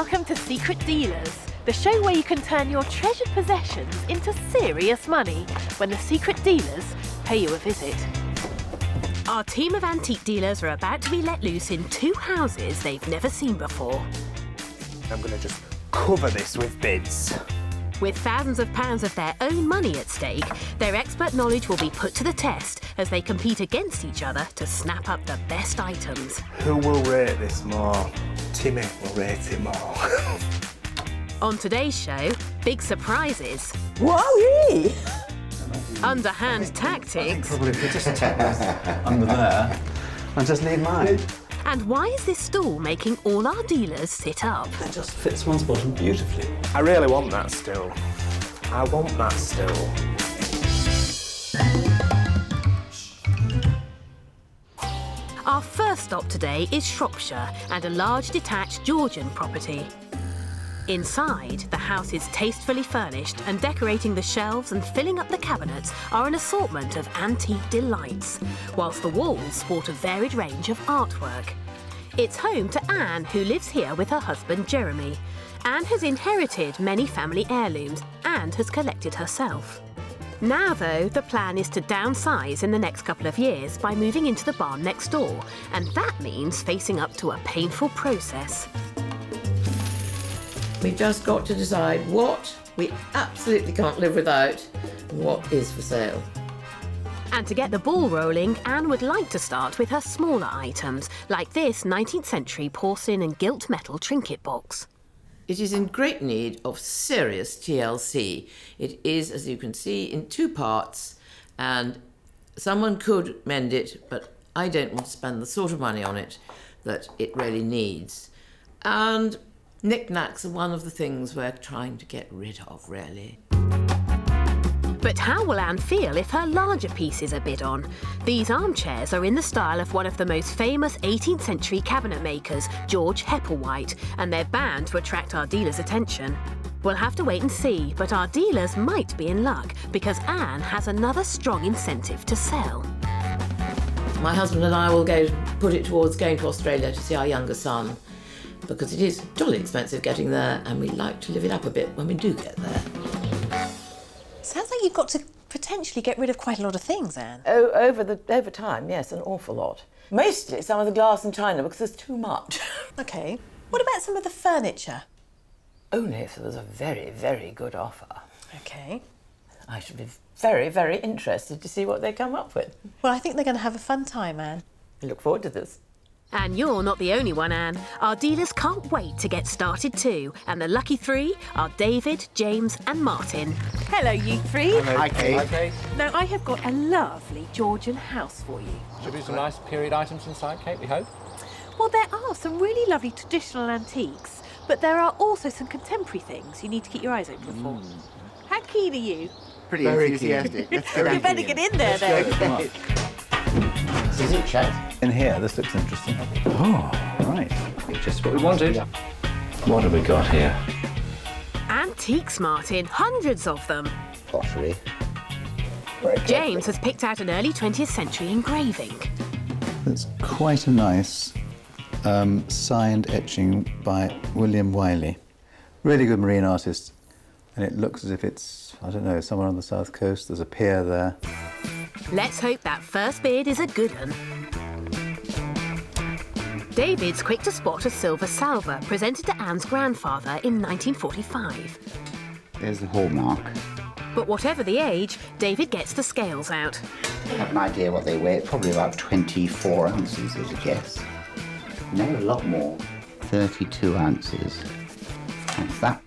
Welcome to Secret Dealers, the show where you can turn your treasured possessions into serious money when the secret dealers pay you a visit. Our team of antique dealers are about to be let loose in two houses they've never seen before. I'm going to just cover this with bids. With thousands of pounds of their own money at stake, their expert knowledge will be put to the test as they compete against each other to snap up the best items. Who will rate this more? Timmy will rate it more. On today's show, big surprises, Wowee! underhand tactics, Probably if you just take this under there and just leave mine. and why is this stool making all our dealers sit up? It just fits one's bottom beautifully. I really want that still. I want that still. Our first stop today is Shropshire and a large detached Georgian property. Inside, the house is tastefully furnished, and decorating the shelves and filling up the cabinets are an assortment of antique delights, whilst the walls sport a varied range of artwork. It's home to Anne, who lives here with her husband Jeremy. Anne has inherited many family heirlooms and has collected herself. Now, though, the plan is to downsize in the next couple of years by moving into the barn next door, and that means facing up to a painful process. We've just got to decide what we absolutely can't live without and what is for sale. And to get the ball rolling, Anne would like to start with her smaller items, like this 19th century porcelain and gilt metal trinket box. It is in great need of serious TLC. It is, as you can see, in two parts, and someone could mend it, but I don't want to spend the sort of money on it that it really needs. And knickknacks are one of the things we're trying to get rid of, really. But how will Anne feel if her larger pieces are bid on? These armchairs are in the style of one of the most famous 18th century cabinet makers, George Hepplewhite, and they're bound to attract our dealers' attention. We'll have to wait and see, but our dealers might be in luck because Anne has another strong incentive to sell. My husband and I will put it towards going to Australia to see our younger son, because it is jolly expensive getting there, and we like to live it up a bit when we do get there. Sounds like you've got to potentially get rid of quite a lot of things, Anne. Oh, over time, yes, an awful lot. Mostly some of the glass and china, because there's too much. OK. What about some of the furniture? Only if there was a very, very good offer. OK. I should be very, very interested to see what they come up with. Well, I think they're going to have a fun time, Anne. I look forward to this. And you're not the only one, Anne. Our dealers can't wait to get started too. And the lucky three are David, James and Martin. Hello, you three. Hello. Hi, Kate. Hi, Kate. Now, I have got a lovely Georgian house for you. Should be some nice period items inside, Kate, we hope. Well, there are some really lovely traditional antiques, but there are also some contemporary things you need to keep your eyes open for. How keen are you? Pretty enthusiastic. Let's get You better get in there, then. Is it, Chad? In here, this looks interesting. Oh, right. Just what we wanted. What have we got here? Antiques, Martin. Hundreds of them. Pottery. James has picked out an early 20th century engraving. It's quite a nice signed etching by William Wylie. Really good marine artist. And it looks as if it's, I don't know, somewhere on the south coast. There's a pier there. Let's hope that first bid is a good one. David's quick to spot a silver salver presented to Anne's grandfather in 1945. There's the hallmark. But whatever the age, David gets the scales out. I have an idea what they weigh. Probably about 24 ounces as a guess. No, a lot more. 32 ounces. That's that.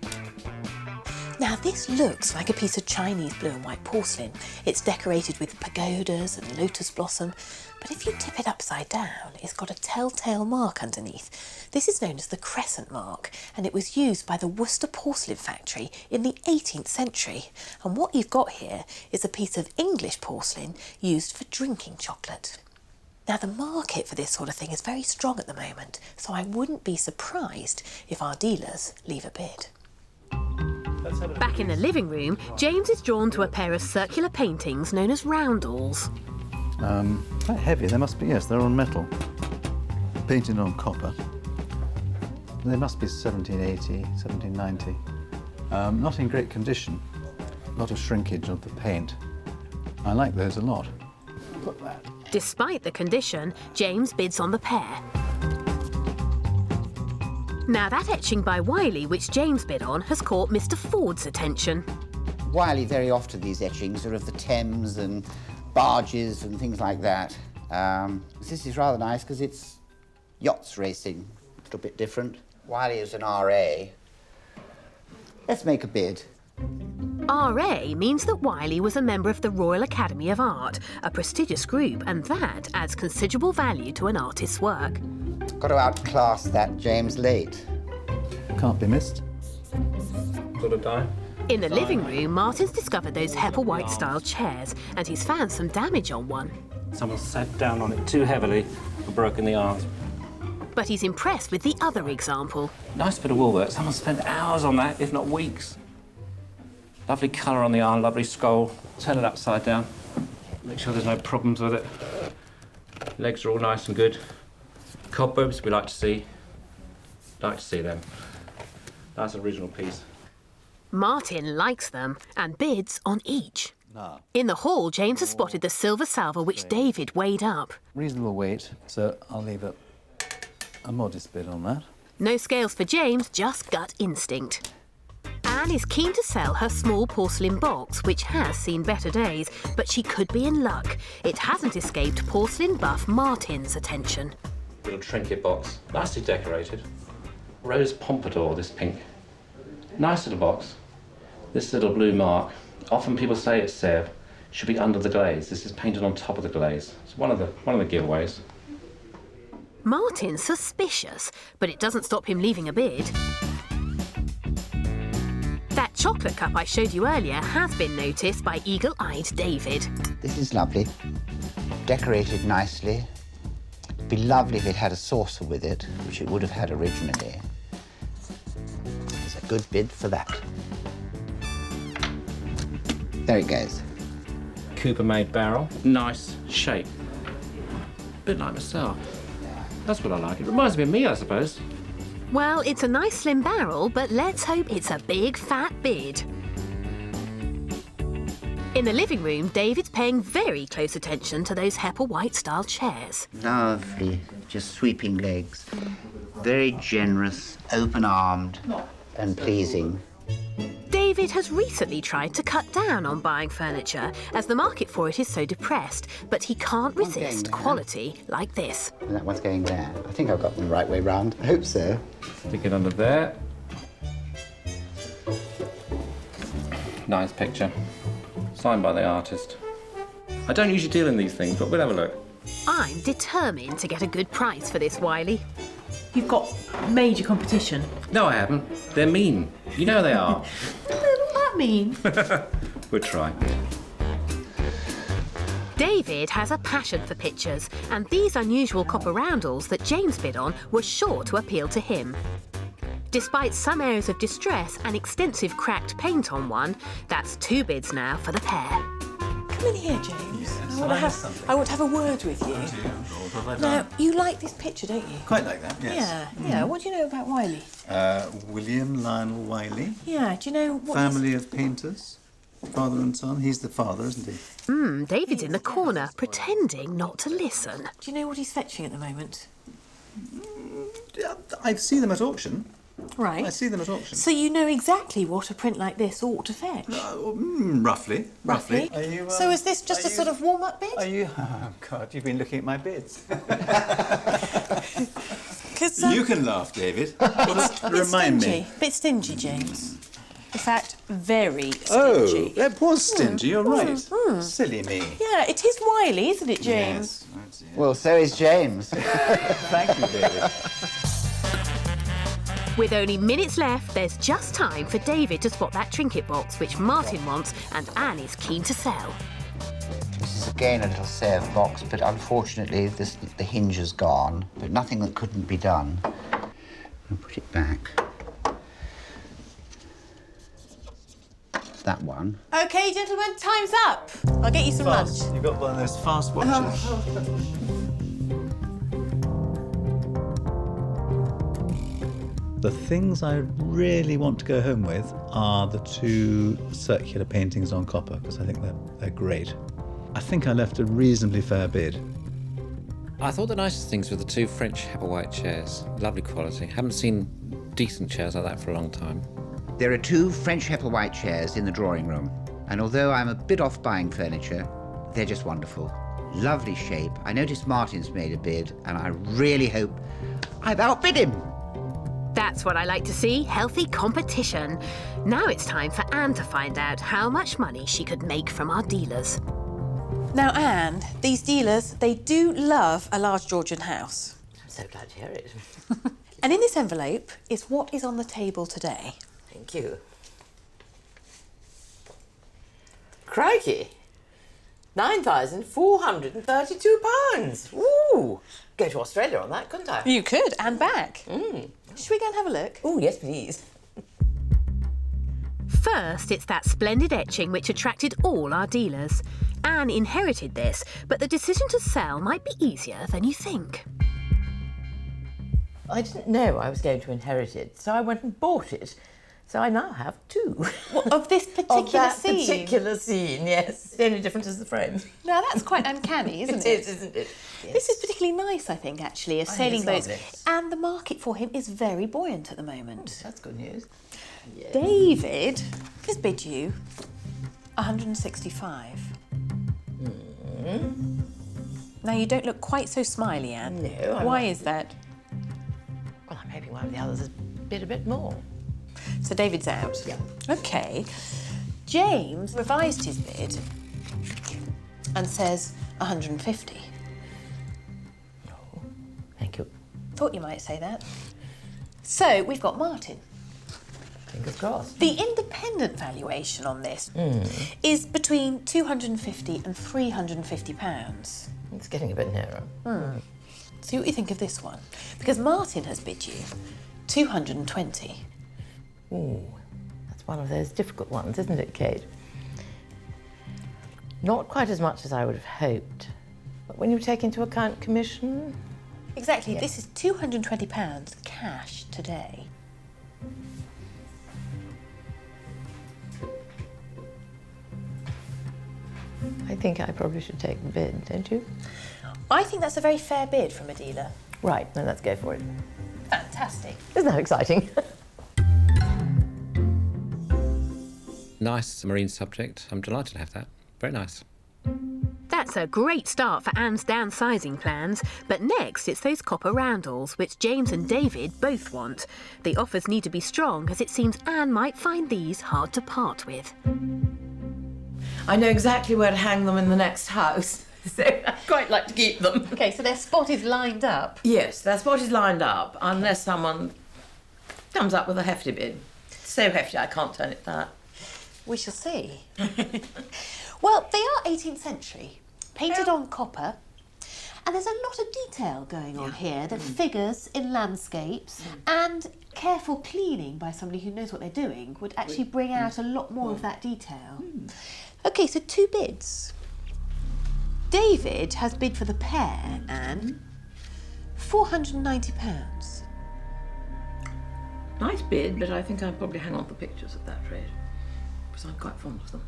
Now, this looks like a piece of Chinese blue and white porcelain. It's decorated with pagodas and lotus blossom, but if you tip it upside down, it's got a telltale mark underneath. This is known as the crescent mark, and it was used by the Worcester porcelain factory in the 18th century. And what you've got here is a piece of English porcelain used for drinking chocolate. Now, the market for this sort of thing is very strong at the moment, so I wouldn't be surprised if our dealers leave a bid. Back in the living room, James is drawn to a pair of circular paintings known as roundels. Quite heavy. They must be, yes, they're on metal. Painted on copper. They must be 1780, 1790. Not in great condition. A lot of shrinkage of the paint. I like those a lot. Put that. Despite the condition, James bids on the pair. Now that etching by Wylie, which James bid on, has caught Mr. Ford's attention. Wylie, very often these etchings are of the Thames and barges and things like that. This is rather nice because it's yachts racing, a little bit different. Wylie is an RA. Let's make a bid. RA means that Wylie was a member of the Royal Academy of Art, a prestigious group, and that adds considerable value to an artist's work. Got to outclass that James Late. Can't be missed. Got a die? In the living room, Martin's discovered those Hepplewhite-style chairs, and he's found some damage on one. Someone sat down on it too heavily and broken the arms. But he's impressed with the other example. Nice bit of woolwork. Someone spent hours on that, if not weeks. Lovely colour on the arm, lovely skull. Turn it upside down. Make sure there's no problems with it. Legs are all nice and good. Cobwebs we like to see. Like to see them. Nice original piece. Martin likes them and bids on each. Ah. In the hall, James has spotted the silver salver which David weighed up. Reasonable weight, so I'll leave a modest bid on that. No scales for James, just gut instinct. Anne is keen to sell her small porcelain box, which has seen better days, but she could be in luck. It hasn't escaped porcelain buff Martin's attention. Little trinket box, nicely decorated. Rose pompadour, this pink. Nice little box. This little blue mark. Often people say it's Sevres. Should be under the glaze. This is painted on top of the glaze. It's one of the giveaways. Martin's suspicious, but it doesn't stop him leaving a bid. That chocolate cup I showed you earlier has been noticed by eagle-eyed David. This is lovely. Decorated nicely. It'd be lovely if it had a saucer with it, which it would have had originally. There's a good bid for that. There it goes. Cooper-made barrel. Nice shape. Bit like myself. That's what I like. It reminds me of me, I suppose. Well, it's a nice slim barrel, but let's hope it's a big fat bid. In the living room, David's paying very close attention to those Hepplewhite-style chairs. Lovely, just sweeping legs. Very generous, open-armed and pleasing. David has recently tried to cut down on buying furniture as the market for it is so depressed, but he can't resist quality like this. And that one's going there. I think I've got them the right way round. I hope so. Stick it under there. Nice picture. Signed by the artist. I don't usually deal in these things, but we'll have a look. I'm determined to get a good price for this, Wylie. You've got major competition. No, I haven't. They're mean. You know they are. What does that mean? We'll try. David has a passion for pictures, and these unusual copper roundels that James bid on were sure to appeal to him. Despite some areas of distress and extensive cracked paint on one, that's 2 bids now for the pair. Come in here, James. I want to have a word with you. Now, you like this picture, don't you? Quite like that, yes. Yeah. What do you know about Wylie? William Lionel Wylie. Yeah, do you know what Family of painters, father and son. He's the father, isn't he? David's in the corner, pretending not to listen. Do you know what he's fetching at the moment? I see them at auction. Right. I see them at auction. So you know exactly what a print like this ought to fetch? Roughly. Are you, so is this just a sort of warm-up bid? Are you... Oh, God, you've been looking at my bids. You can laugh, David. Remind me. Bit stingy, James. In fact, very stingy. Oh, that was stingy, you're right. Silly me. Yeah, it is Wylie, isn't it, James? Yes. Well, so is James. Thank you, David. With only minutes left, there's just time for David to spot that trinket box which Martin wants and Anne is keen to sell. This is again a little Sevres box, but unfortunately the hinge is gone. But nothing that couldn't be done. I'll put it back. That one. OK, gentlemen, time's up. I'll get you some lunch. You've got one of those fast watches. The things I really want to go home with are the 2 circular paintings on copper, because I think they're great. I think I left a reasonably fair bid. I thought the nicest things were the 2 French Hepplewhite chairs. Lovely quality. Haven't seen decent chairs like that for a long time. There are 2 French Hepplewhite chairs in the drawing room, and although I'm a bit off buying furniture, they're just wonderful. Lovely shape. I noticed Martin's made a bid, and I really hope I've outbid him. That's what I like to see, healthy competition. Now it's time for Anne to find out how much money she could make from our dealers. Now, Anne, these dealers, they do love a large Georgian house. I'm so glad to hear it. And in this envelope is what is on the table today. Thank you. Crikey! £9,432. Ooh! Go to Australia on that, couldn't I? You could, and back. Should we go and have a look? Oh, yes, please. First, it's that splendid etching which attracted all our dealers. Anne inherited this, but the decision to sell might be easier than you think. I didn't know I was going to inherit it, so I went and bought it. So I now have 2. Of this particular Of that scene? particular scene, yes. The only difference is the frame. Now, that's quite uncanny, isn't it? It is, isn't it? Yes. This is particularly nice, I think, actually, as sailing it's boats. lovely. And the market for him is very buoyant at the moment. That's good news. Yeah. David has bid you 165. Now, you don't look quite so smiley, Anne. No, I'm Why not. is that? Well, I'm hoping one of the others has bid a bit more. So David's out? Yeah. OK. James revised his bid and says 150. Thank you. Thought you might say that. So we've got Martin. Fingers crossed. The independent valuation on this is between £250 and £350. It's getting a bit nearer. See what you think of this one. Because Martin has bid you 220. Ooh, that's one of those difficult ones, isn't it, Kate? Not quite as much as I would have hoped. But when you take into account commission... Exactly. This is £220 cash today. I think I probably should take the bid, don't you? I think that's a very fair bid from a dealer. Right, then let's go for it. Fantastic. Isn't that exciting? Nice marine subject. I'm delighted to have that. Very nice. That's a great start for Anne's downsizing plans, but next it's those copper roundels, which James and David both want. The offers need to be strong, as it seems Anne might find these hard to part with. I know exactly where to hang them in the next house, so I'd quite like to keep them. OK, so their spot is lined up. Yes, their spot is lined up, unless someone comes up with a hefty bid. So hefty I can't turn it down. We shall see. Well, they are 18th century, painted on copper, and there's a lot of detail going on here. The figures in landscapes and careful cleaning by somebody who knows what they're doing would actually bring out a lot more of that detail. OK, so 2 bids. David has bid for the pair, Anne, £490. Nice bid, but I think I'll probably hang on for pictures at that rate, because I'm quite fond of them.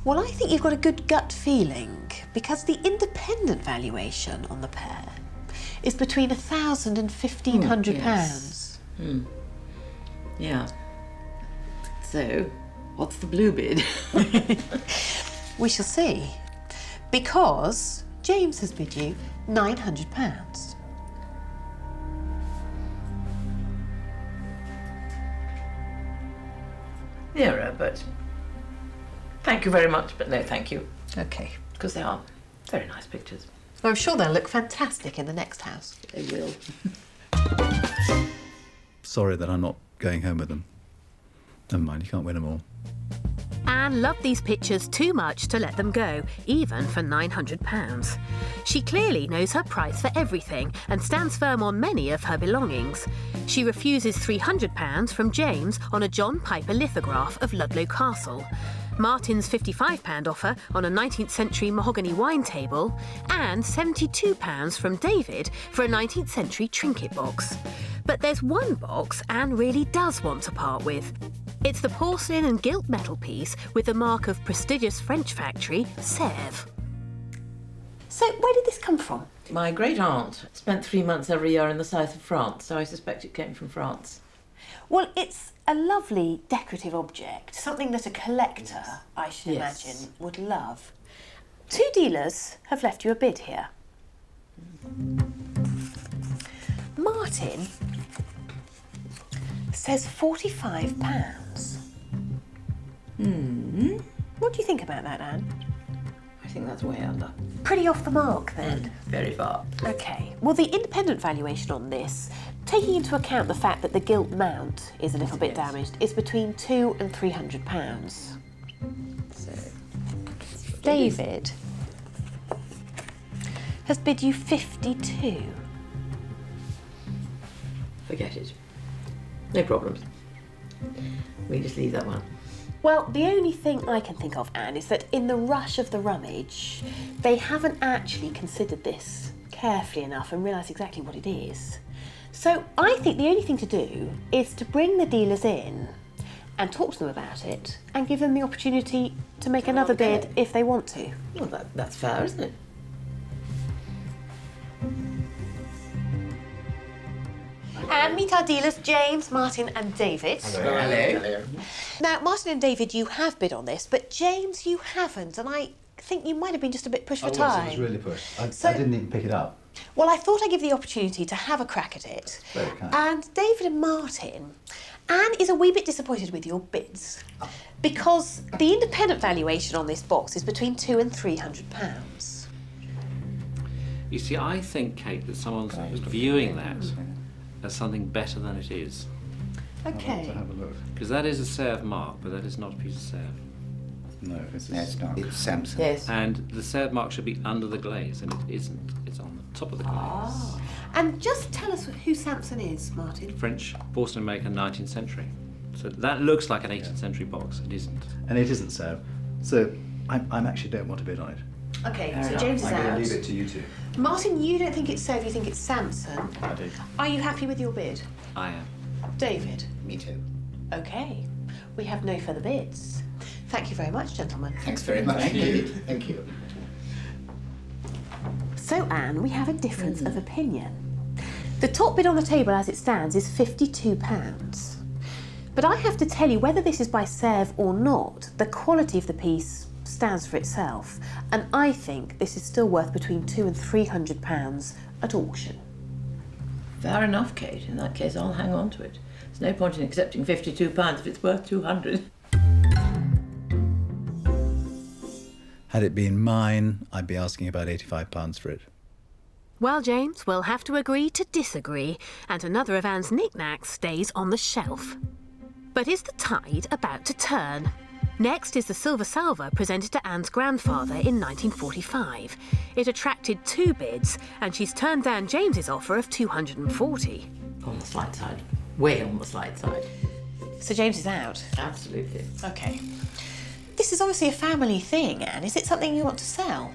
Well, I think you've got a good gut feeling, because the independent valuation on the pair is between £1,000 and £1,500. Yes. Yeah. So, what's the blue bid? We shall see, because James has bid you £900. Nearer, but thank you very much, but no thank you, OK. because they are very nice pictures. I'm sure they'll look fantastic in the next house. They will. Sorry that I'm not going home with them. Never mind, you can't win them all. Anne loved these pictures too much to let them go, even for £900. She clearly knows her price for everything and stands firm on many of her belongings. She refuses £300 from James on a John Piper lithograph of Ludlow Castle, Martin's £55 offer on a 19th century mahogany wine table, and £72 from David for a 19th century trinket box. But there's one box Anne really does want to part with. It's the porcelain and gilt metal piece with the mark of prestigious French factory, Sevres. So where did this come from? My great aunt spent 3 months every year in the south of France, so I suspect it came from France. Well, it's a lovely decorative object, something that a collector, I should Yes. imagine, would love. 2 dealers have left you a bid here. Martin says £45. What do you think about that, Anne? I think that's way under. Pretty off the mark, then. Very far. OK. Well, the independent valuation on this, taking into account the fact that the gilt mount is a little bit damaged, is between £200 and £300. So, David has bid you 52. forget it. No problems. We just leave that one. Well, the only thing I can think of, Anne, is that in the rush of the rummage, they haven't actually considered this carefully enough and realised exactly what it is. So I think the only thing to do is to bring the dealers in and talk to them about it and give them the opportunity to make another bid if they want to. Well, that's fair, isn't it? And meet our dealers, James, Martin and David. Hello. Now, Martin and David, you have bid on this, but James, you haven't, and I think you might have been just a bit pushed for time. It was really pushed. I So- didn't even pick it up. Well, I thought I'd give the opportunity to have a crack at it. Very kind. And David and Martin, Anne is a wee bit disappointed with your bids because the independent valuation on this box is between £200 and £300. You see, I think, Kate, that someone's viewing that as something better than it is. Okay. To have a look. Because that is a Sevres mark, but that is not a piece of Sevres. No, it's No, it's not. It's Samson. Yes. And the Sevres mark should be under the glaze, and it isn't. It's on the top of the glaze. And just tell us who Samson is, Martin. French porcelain maker, 19th century. So that looks like an 18th century box. It isn't. And it isn't so. So I'm actually don't want to bid on it. Okay, Fair so enough. James is I'm going out. to leave it to you two. Martin, you don't think it's Sev, you think it's Samson. I do. Are you happy with your bid? I am. David? Me too. Okay. We have no further bids. Thank you very much, gentlemen. Thanks very much. Thank you. So, Anne, we have a difference of opinion. The top bid on the table as it stands is £52. But I have to tell you, whether this is by Sevres or not, the quality of the piece stands for itself. And I think this is still worth between £200 and £300 at auction. Fair enough, Kate. In that case, I'll hang on to it. There's no point in accepting £52 if it's worth 200. Had it been mine, I'd be asking about £85 for it. Well, James, we'll have to agree to disagree, and another of Anne's knickknacks stays on the shelf. But is the tide about to turn? Next is the silver salver presented to Anne's grandfather in 1945. It attracted 2 bids, and she's turned down James's offer of 240. On the slight side. Way on the slight side. So James is out. Absolutely. Okay. This is obviously a family thing, Anne. Is it something you want to sell?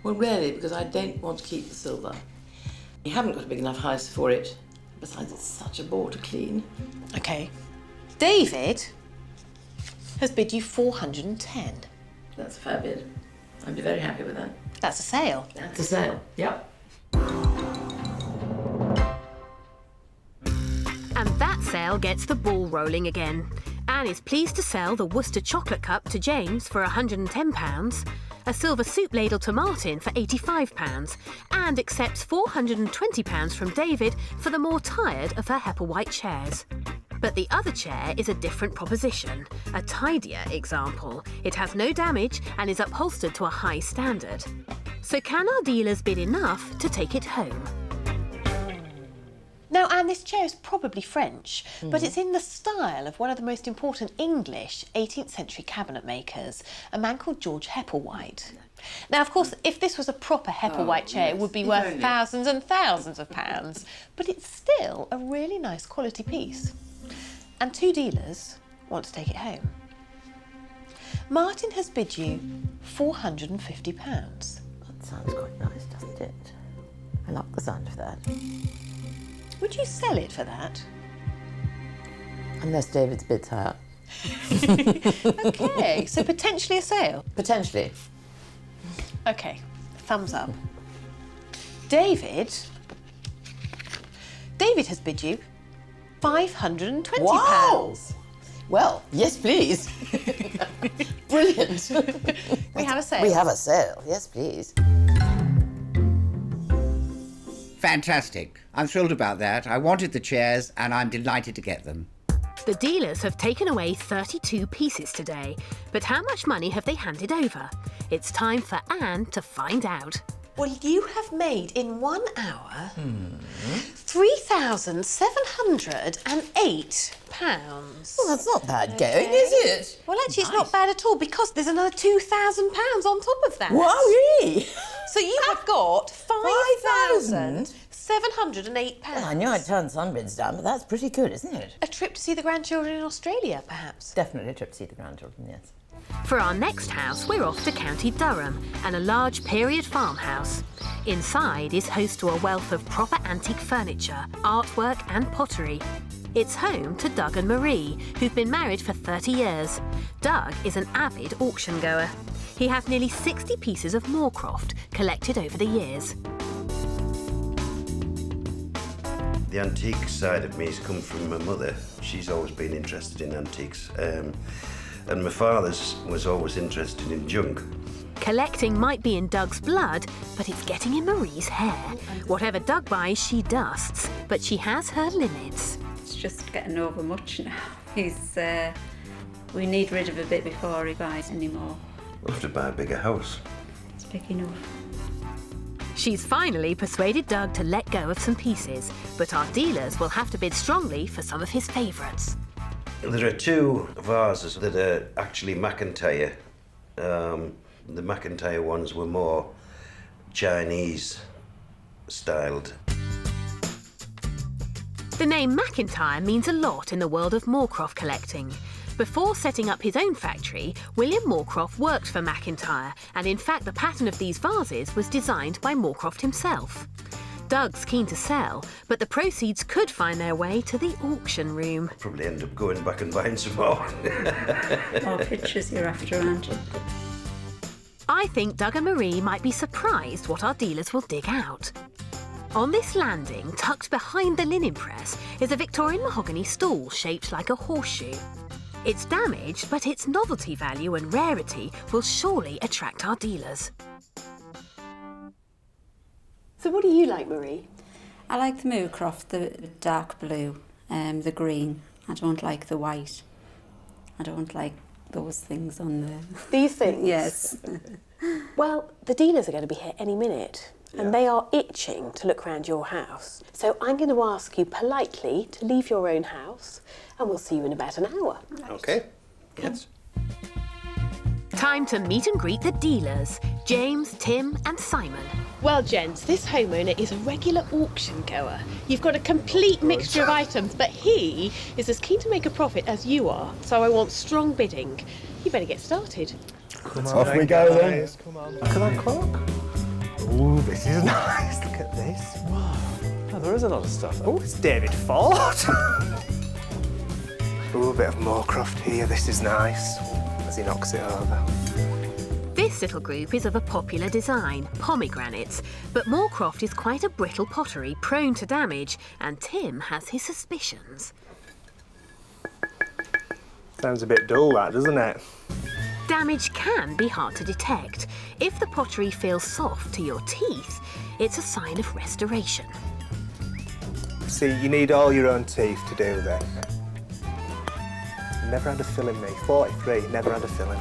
Well, really, because I don't want to keep the silver. You haven't got a big enough house for it. Besides, it's such a bore to clean. Okay. David has bid you 410. That's a fair bid. I'd be very happy with that. That's a sale. That's a sale. Yep. And that sale gets the ball rolling again. Anne is pleased to sell the Worcester chocolate cup to James for £110, a silver soup ladle to Martin for £85, and accepts £420 from David for the more tired of her Hepplewhite chairs. But the other chair is a different proposition, a tidier example. It has no damage and is upholstered to a high standard. So can our dealers bid enough to take it home? Now, Anne, this chair is probably French, but it's in the style of one of the most important English 18th century cabinet makers, a man called George Hepplewhite. Now, of course, if this was a proper Hepplewhite chair, it would be worth thousands and thousands of pounds, but it's still a really nice quality piece. And 2 dealers want to take it home. Martin has bid you £450. That sounds quite nice, doesn't it? I like the sound of that. Would you sell it for that? Unless David's bids higher. OK, so potentially a sale? Potentially. OK, thumbs up. David has bid you £520. Wow! Well, yes, please. Brilliant. We have a sale. We have a sale, yes, please. Fantastic. I'm thrilled about that. I wanted the chairs and I'm delighted to get them. The dealers have taken away 32 pieces today, but how much money have they handed over? It's time for Anne to find out. Well, you have made in 1 hour £3,708. Well, that's not bad going, is it? Well, actually, it's not bad at all because there's another £2,000 on top of that. Wowee! So you have got £5,708. Well, I knew I'd turn some bids down, but that's pretty good, isn't it? A trip to see the grandchildren in Australia, perhaps? Definitely a trip to see the grandchildren, yes. For our next house, we're off to County Durham and a large period farmhouse. Inside is host to a wealth of proper antique furniture, artwork and pottery. It's home to Doug and Marie, who've been married for 30 years. Doug is an avid auction goer. He has nearly 60 pieces of Moorcroft collected over the years. The antique side of me has come from my mother. She's always been interested in antiques. And my father's was always interested in junk. Collecting might be in Doug's blood, but it's getting in Marie's hair. Whatever Doug buys, she dusts, but she has her limits. It's just getting over much now. We need rid of a bit before he buys any more. We'll have to buy a bigger house. It's big enough. She's finally persuaded Doug to let go of some pieces, but our dealers will have to bid strongly for some of his favourites. There are 2 vases that are actually McIntyre. The McIntyre ones were more Chinese styled. The name McIntyre means a lot in the world of Moorcroft collecting. Before setting up his own factory, William Moorcroft worked for McIntyre, and in fact the pattern of these vases was designed by Moorcroft himself. Doug's keen to sell, but the proceeds could find their way to the auction room. Probably end up going back and buying some more. More pictures you're after, aren't you? I think Doug and Marie might be surprised what our dealers will dig out. On this landing, tucked behind the linen press, is a Victorian mahogany stool shaped like a horseshoe. It's damaged, but its novelty value and rarity will surely attract our dealers. So what do you like, Marie? I like the Moorcroft, the dark blue, the green. I don't like the white. I don't like those things on the... These things? Yes. Well, the dealers are going to be here any minute, and they are itching to look round your house. So I'm going to ask you politely to leave your own house, and we'll see you in about an hour. OK. Yes. Time to meet and greet the dealers, James, Tim and Simon. Well, gents, this homeowner is a regular auction goer. You've got a complete mixture of items, but he is as keen to make a profit as you are, so I want strong bidding. You better get started. Come on, Off we go then. Come on. Look at that clock. Ooh, this is nice. Look at this. Wow. Oh, there is a lot of stuff. Oh, it's David Ford. Ooh, a bit of Moorcroft here. This is nice. As he knocks it over. This little group is of a popular design, pomegranates, but Moorcroft is quite a brittle pottery prone to damage, and Tim has his suspicions. Sounds a bit dull, that, doesn't it? Damage can be hard to detect. If the pottery feels soft to your teeth, it's a sign of restoration. See, you need all your own teeth to do this. Never had a filling, me. 43, never had a filling.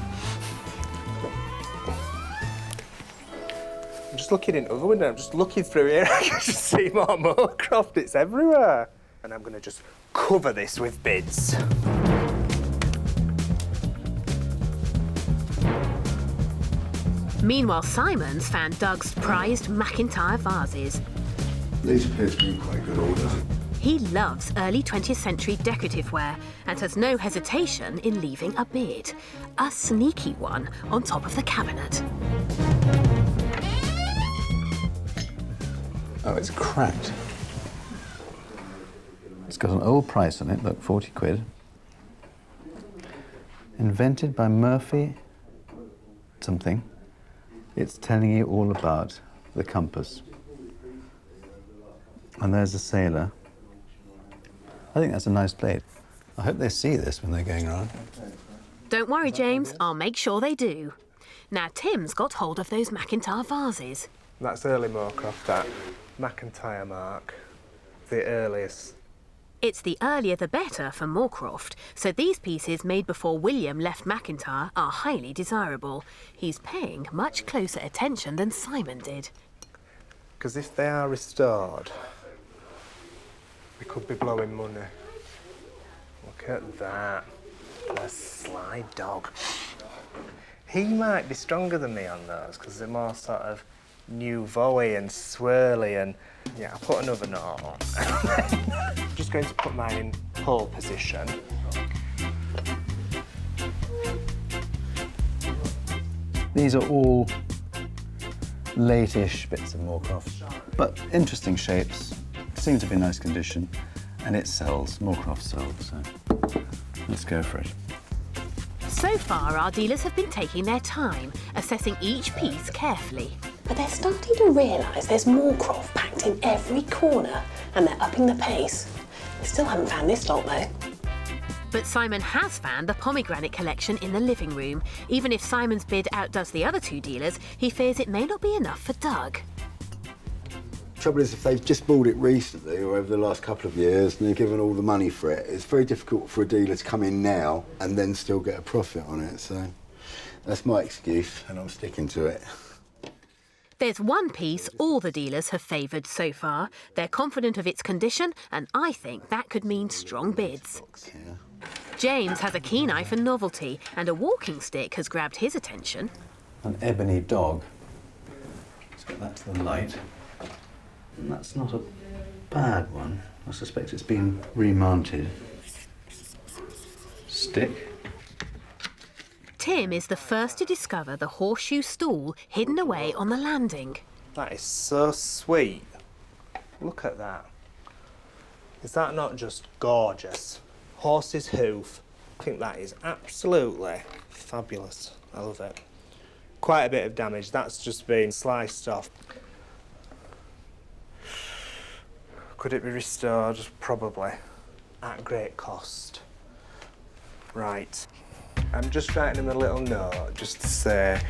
I'm just looking into the window, I'm just looking through here, I can just see more Moorcroft, it's everywhere. And I'm going to just cover this with bids. Meanwhile, Simon's found Doug's prized McIntyre vases. These appear to be in quite good order. He loves early 20th century decorative ware and has no hesitation in leaving a bid. A sneaky one on top of the cabinet. Oh, it's cracked. got an old price on it, look, 40 quid. Invented by Murphy something. It's telling you all about the compass. And there's a sailor. I think that's a nice plate. I hope they see this when they're going around. Don't worry, James, I'll make sure they do. Now, Tim's got hold of those McIntyre vases. That's early Moorcroft, that McIntyre mark. The earliest. It's the earlier the better for Moorcroft, so these pieces made before William left McIntyre are highly desirable. He's paying much closer attention than Simon did. Because if they are restored, we could be blowing money. Look at that. The sly dog. He might be stronger than me on those because they're more sort of nouveau-y and swirly and... Yeah, I'll put another knot on. I'm just going to put mine in pole position. These are all late-ish bits of Moorcroft, but interesting shapes, seem to be in nice condition, and it sells. Moorcroft sells, so let's go for it. So far, our dealers have been taking their time, assessing each piece carefully. But they're starting to realise there's Moorcroft packed in every corner, and they're upping the pace. We still haven't found this lot, though. But Simon has found the pomegranate collection in the living room. Even if Simon's bid outdoes the other two dealers, he fears it may not be enough for Doug. Trouble is, if they've just bought it recently or over the last couple of years and they're given all the money for it, it's very difficult for a dealer to come in now and then still get a profit on it. So that's my excuse, and I'm sticking to it. There's one piece all the dealers have favoured so far. They're confident of its condition, and I think that could mean strong bids. James has a keen eye for novelty, and a walking stick has grabbed his attention. An ebony dog. Let's get that to the light. And that's not a bad one. I suspect it's been remounted. Stick. Tim is the first to discover the horseshoe stool hidden away on the landing. That is so sweet. Look at that. Is that not just gorgeous? Horse's hoof. I think that is absolutely fabulous. I love it. Quite a bit of damage. That's just been sliced off. Could it be restored? Probably. At great cost. Right. I'm just writing him a little note just to say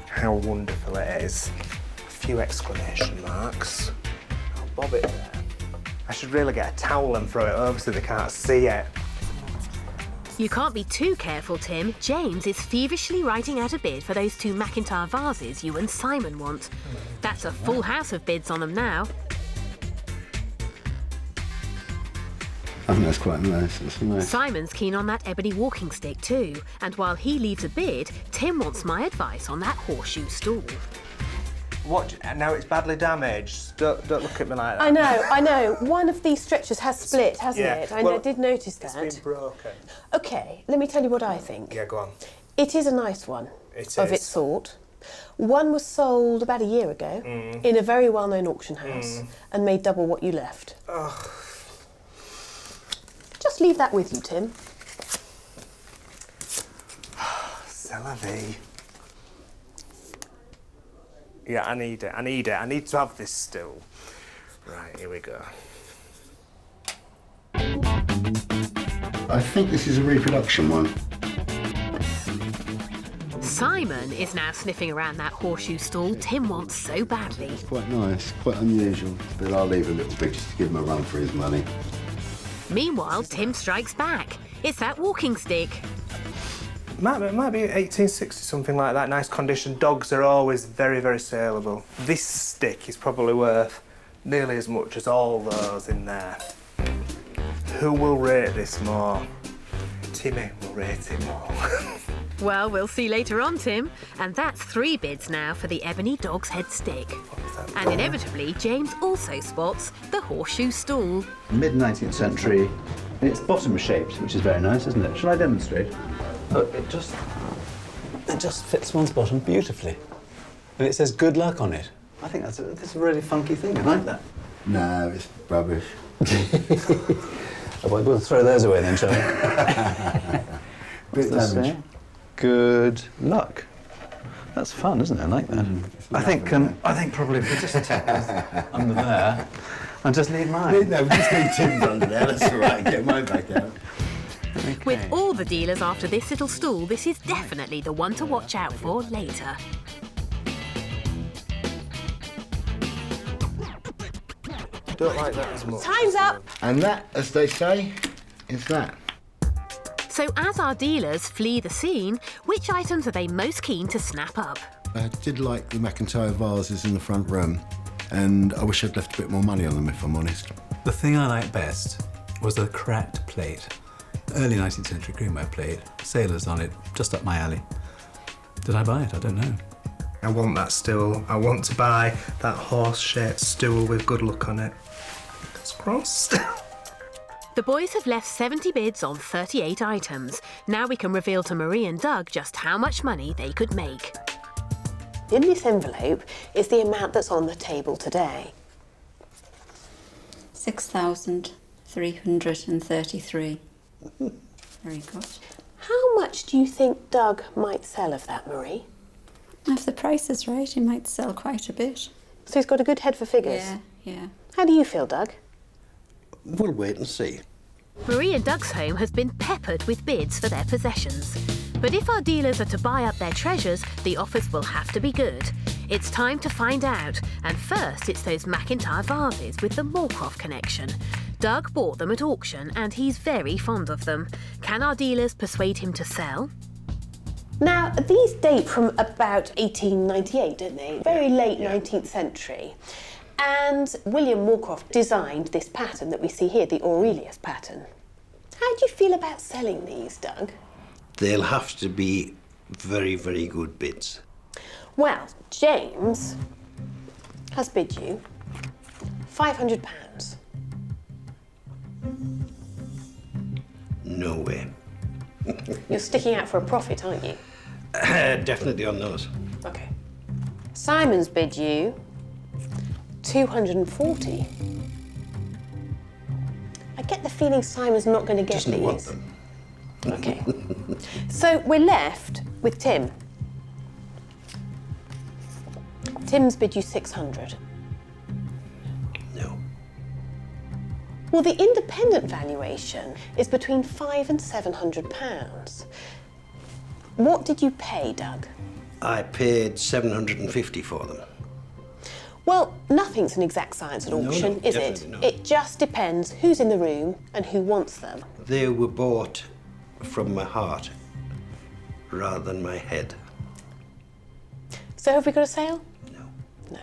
how wonderful it is. A few exclamation marks. I'll bob it there. I should really get a towel and throw it over so they can't see it. You can't be too careful, Tim. James is feverishly writing out a bid for those two McIntyre vases you and Simon want. That's a full house of bids on them now. I think that's quite nice. That's nice. Simon's keen on that ebony walking stick too, and while he leaves a bid, Tim wants my advice on that horseshoe stool. What? Now it's badly damaged. Don't look at me like that. I know. One of these stretchers has split, hasn't it? I did notice that. It's been broken. OK, let me tell you what I think. Yeah, go on. It is a nice one. It of is. its sort. One was sold about a year ago in a very well-known auction house and made double what you left. Ugh. Just leave that with you, Tim. C'est la vie. Yeah, I need it. I need to have this stool. Right, here we go. I think this is a reproduction one. Simon is now sniffing around that horseshoe stool Tim wants so badly. It's quite nice, quite unusual, but I'll leave a little bit just to give him a run for his money. Meanwhile, Tim strikes back. It's that walking stick. It might be 1860, something like that. Nice condition. Dogs are always very, very saleable. This stick is probably worth nearly as much as all those in there. Who will rate this more? Timmy will rate it more. Well, we'll see later on, Tim. And that's 3 bids now for the ebony dog's head stick. And inevitably, James also spots the horseshoe stool. Mid-19th century. It's bottom-shaped, which is very nice, isn't it? Shall I demonstrate? Look, it just fits one's bottom beautifully. And it says good luck on it. I think that's a really funky thing. I like that. No, it's rubbish. We'll throw those away then, shall we? Bit damage. Good luck. That's fun, isn't it? I like that. I think probably if we just under there and just leave mine. No, we just need Tim's under there. That's all right. Get mine back out. Okay. With all the dealers after this little stool, this is definitely the one to watch out for later. Don't like that as much. Time's up. And that, as they say, is that. So as our dealers flee the scene, which items are they most keen to snap up? I did like the McIntyre vases in the front room, and I wish I'd left a bit more money on them, if I'm honest. The thing I liked best was the cracked plate. Early 19th century greenware plate, sailors on it, just up my alley. Did I buy it? I don't know. I want that stool. I want to buy that horse-shaped stool with good luck on it. Fingers crossed. The boys have left 70 bids on 38 items. Now we can reveal to Marie and Doug just how much money they could make. In this envelope is the amount that's on the table today. 6,333. Very good. How much do you think Doug might sell of that, Marie? If the price is right, he might sell quite a bit. So he's got a good head for figures? Yeah. How do you feel, Doug? We'll wait and see. Marie and Doug's home has been peppered with bids for their possessions. But if our dealers are to buy up their treasures, the offers will have to be good. It's time to find out. And first, it's those McIntyre vases with the Moorcroft connection. Doug bought them at auction and he's very fond of them. Can our dealers persuade him to sell? Now, these date from about 1898, don't they? Very late 19th century. And William Moorcroft designed this pattern that we see here, the Aurelius pattern. How do you feel about selling these, Doug? They'll have to be very, very good bids. Well, James has bid you £500. No way. You're sticking out for a profit, aren't you? Definitely on those. Okay. Simon's bid you 240. I get the feeling Simon's not going to get Doesn't these. want them. Okay. So we're left with Tim. Tim's bid you 600. No. Well, the independent valuation is between £500 and £700. What did you pay, Doug? I paid 750 for them. Well, nothing's an exact science at auction, is it? definitely not. It just depends who's in the room and who wants them. They were bought from my heart rather than my head. So have we got a sale? No. No.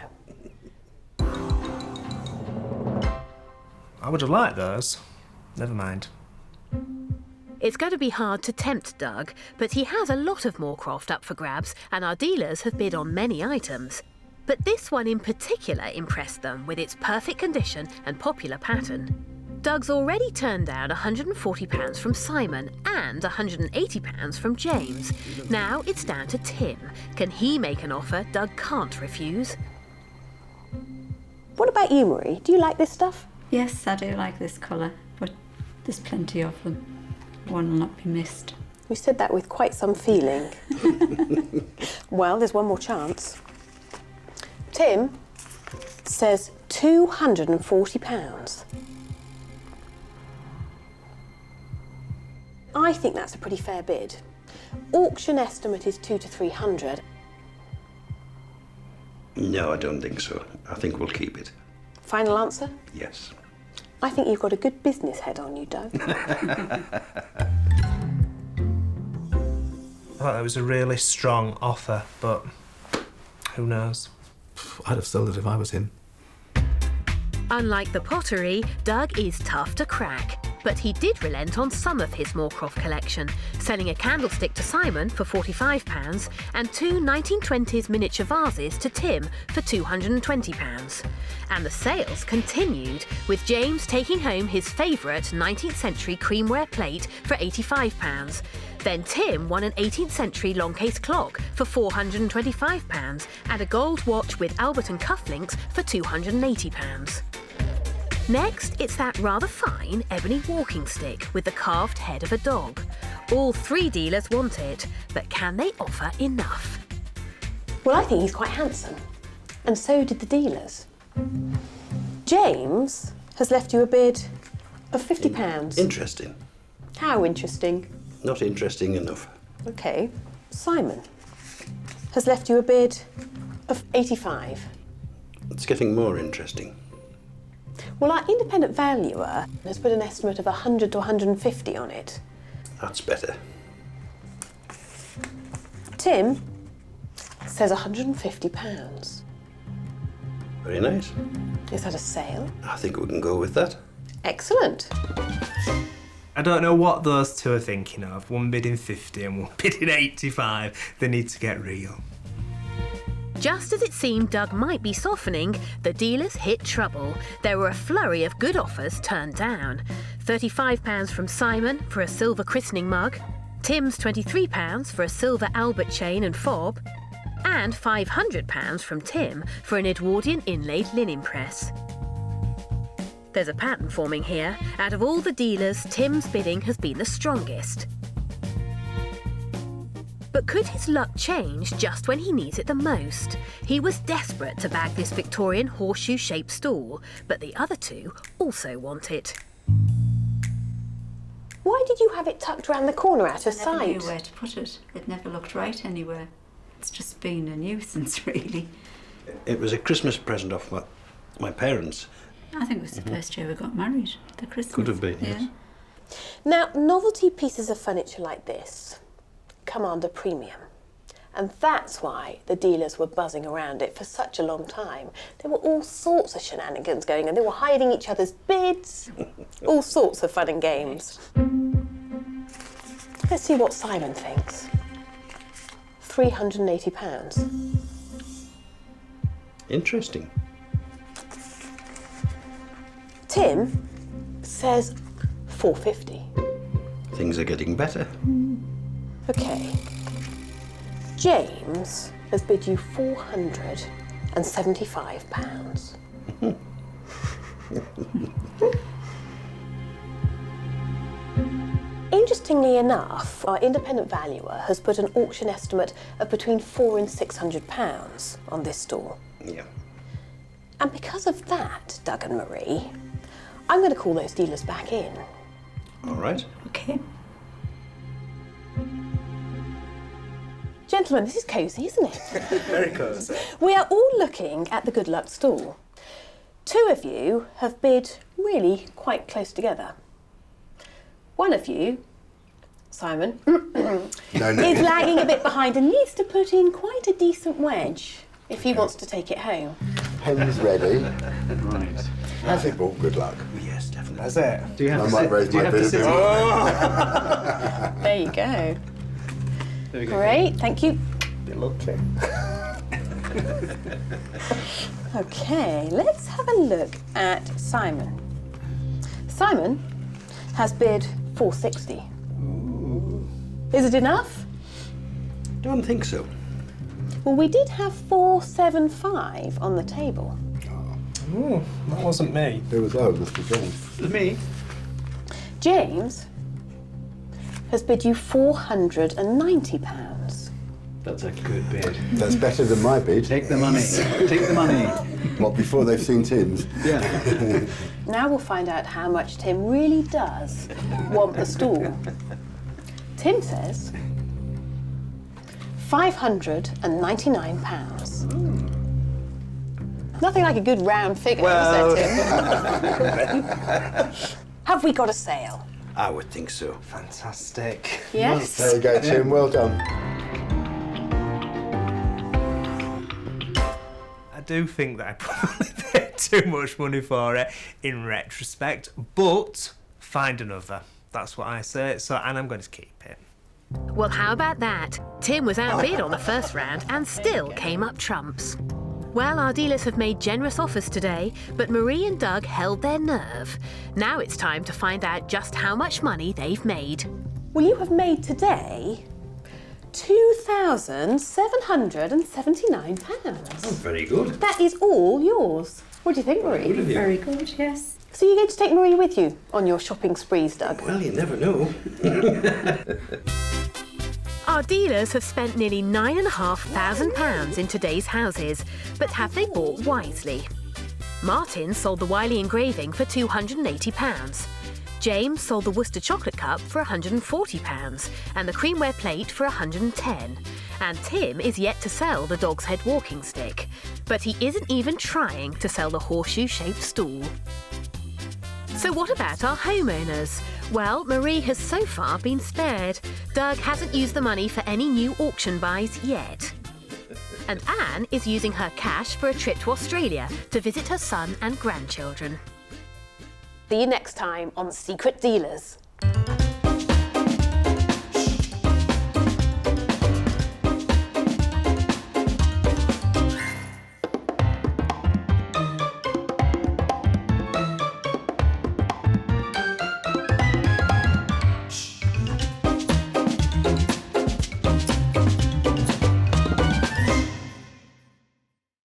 I would have liked those. Never mind. It's going to be hard to tempt Doug, but he has a lot of Moorcroft up for grabs and our dealers have bid on many items. But this one in particular impressed them with its perfect condition and popular pattern. Doug's already turned down £140 from Simon and £180 from James. Now it's down to Tim. Can he make an offer Doug can't refuse? What about you, Marie? Do you like this stuff? Yes, I do like this colour, but there's plenty of them. One will not be missed. You said that with quite some feeling. Well, there's one more chance. Tim says £240. I think that's a pretty fair bid. Auction estimate is 200 to 300. No, I don't think so. I think we'll keep it. Final answer? Yes. I think you've got a good business head on you, Doug. I thought that was a really strong offer, but who knows? I'd have sold it if I was him. Unlike the Pottery, Doug is tough to crack. But he did relent on some of his Moorcroft collection, selling a candlestick to Simon for £45 and two 1920s miniature vases to Tim for £220. And the sales continued, with James taking home his favourite 19th century creamware plate for £85. Then Tim won an 18th century long case clock for £425 and a gold watch with Alberton cufflinks for £280. Next, it's that rather fine ebony walking stick with the carved head of a dog. All 3 dealers want it, but can they offer enough? Well, I think he's quite handsome, and so did the dealers. James has left you a bid of £50. Interesting. How interesting? Not interesting enough. OK. Simon has left you a bid of £85. It's getting more interesting. Well, our independent valuer has put an estimate of 100 to 150 on it. That's better. Tim says £150. Very nice. Is that a sale? I think we can go with that. Excellent. I don't know what those two are thinking of. One bidding 50 and one bidding 85. They need to get real. Just as it seemed Doug might be softening, the dealers hit trouble. There were a flurry of good offers turned down. £35 from Simon for a silver christening mug, Tim's £23 for a silver Albert chain and fob, and £500 from Tim for an Edwardian inlaid linen press. There's a pattern forming here. Out of all the dealers, Tim's bidding has been the strongest. But could his luck change just when he needs it the most? He was desperate to bag this Victorian horseshoe-shaped stool, but the other two also want it. Why did you have it tucked round the corner out of I never sight? knew where to put it. It never looked right anywhere. It's just been a nuisance, really. It was a Christmas present off my parents. I think it was the first year we got married, the Christmas. Could have been, yes. Now, novelty pieces of furniture like this command a premium. And that's why the dealers were buzzing around it for such a long time. There were all sorts of shenanigans going on. They were hiding each other's bids, all sorts of fun and games. Let's see what Simon thinks. £380. Interesting. Tim says £450. Things are getting better. OK. James has bid you £475. Interestingly enough, our independent valuer has put an auction estimate of between £400 and £600 on this stall. Yeah. And because of that, Doug and Marie, I'm going to call those dealers back in. All right. OK. Gentlemen, this is cosy, isn't it? Very cosy. We are all looking at the good luck stall. 2 of you have bid really quite close together. One of you, Simon, is lagging a bit behind and needs to put in quite a decent wedge if he wants to take it home. Pen's ready. Right. Has it brought good luck? Yes, definitely. That's it. Do you have I to might sit? raise Do you my have to bid a sit? bit. There you go. There we go. Great, thank you. You're lucky. OK, let's have a look at Simon. Simon has bid £460. Is it enough? Don't think so. Well, we did have £475 on the table. Ooh, that wasn't me. It was Mr. James. Me? James has bid you £490. That's a good bid. That's better than my bid. Take the money. Take the money. What, before they've seen Tim's? Yeah. Now we'll find out how much Tim really does want the stool. Tim says £599. Nothing like a good round figure, is there, Tim? Have we got a sale? I would think so. Fantastic. Yes. There you go, Tim. Well done. I do think that I probably paid too much money for it in retrospect, but find another. That's what I say. And I'm going to keep it. Well, how about that? Tim was outbid on the first round and still came up trumps. Well, our dealers have made generous offers today, but Marie and Doug held their nerve. Now it's time to find out just how much money they've made. Well, you have made today £2,779. Very good. That is all yours. What do you think, Marie? Very good, yes. So you're going to take Marie with you on your shopping sprees, Doug? Well, you never know. Our dealers have spent nearly £9,500 in today's houses, but have they bought wisely? Martin sold the Wylie engraving for £280. James sold the Worcester chocolate cup for £140 and the creamware plate for £110. And Tim is yet to sell the dog's head walking stick, but he isn't even trying to sell the horseshoe-shaped stool. So what about our homeowners? Well, Marie has so far been spared. Doug hasn't used the money for any new auction buys yet. And Anne is using her cash for a trip to Australia to visit her son and grandchildren. See you next time on Secret Dealers.